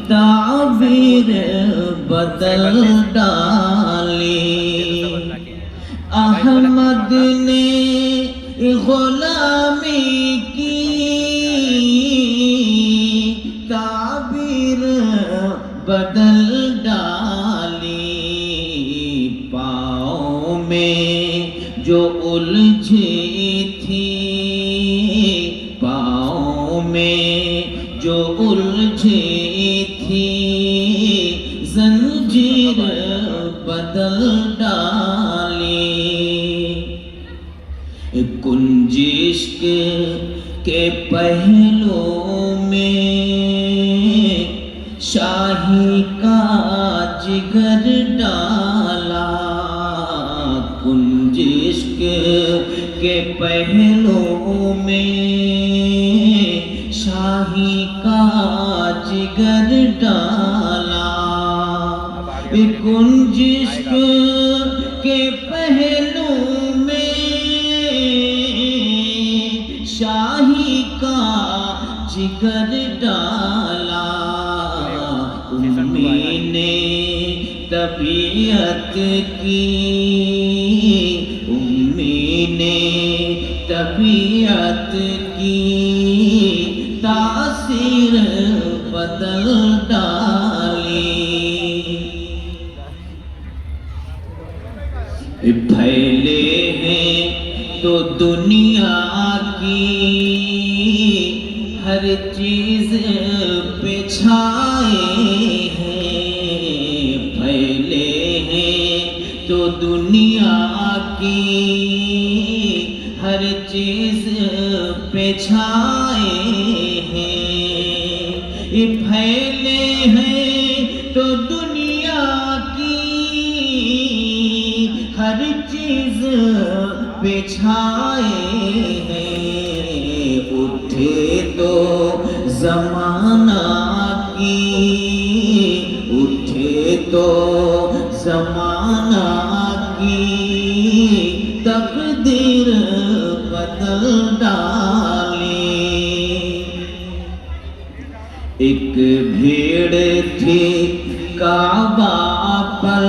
ताबीर बदल डाली। अहमद ने गुलामी की ताबीर बदल डाली। पाँव में जो उलझी थी, पाँव में जो उलझी थी, जंजीर बदल डाली। कुंजिश्क के पहलू में शाही का जिगर डाला। कुंजिश्क के पहलू में शाही का जिगर डाला। कुंजिश्क के पहलू में शाही का जिगर डाला। उम्मी ने तबीयत की, उम्मी ने तबीयत की तासीर बदल डाली। फैले हैं तो दुनिया की हर चीज पे छाए हैं। फैले हैं तो दुनिया की हर चीज पे छाए हैं। फैले हैं तो दुनिया की हर चीज पे छाए हैं। उठे तो जमाना की, उठे तो जमाना की तकदीर बदल डाली। एक भीड़ थी काबा पर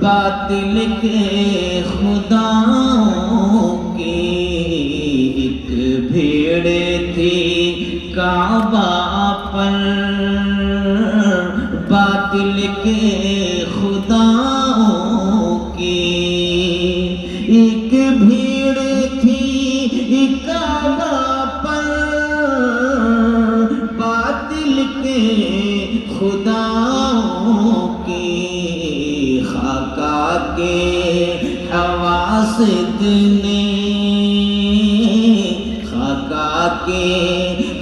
बातिल के खुदाओं की। एक भीड़ थी काबा पर बातिल के खुदाओं की। एक भीड़ थी काबा पर बातिल के खुदाओं की। खाका के हवासिद ने, खाका के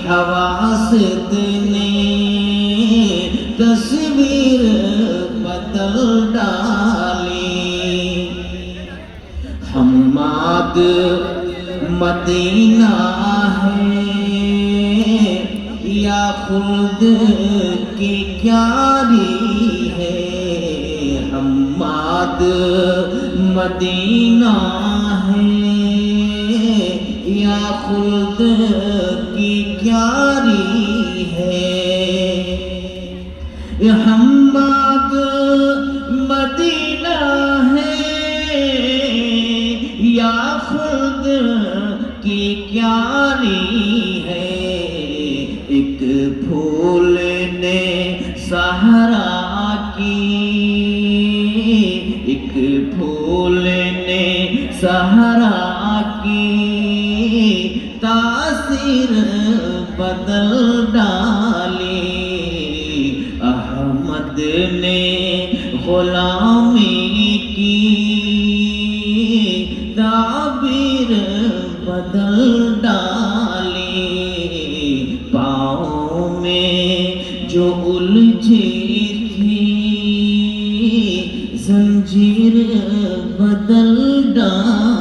हवासिद ने तस्वीर बदल डाली। हम्माद मदीना है या खुद की क्यारी है। हम्माद मदीना है या खुद की क्यारी है। हम्माद मदीना है या खुद की क्यारी है। एक फूल ने सहारा की, एक फूल ने सहारा की तासीर बदल डाली। अहमद ने गुलामी की ताबीर बदल डाली। पाँव में जो उलझी थी, जंजीर बदल डाली।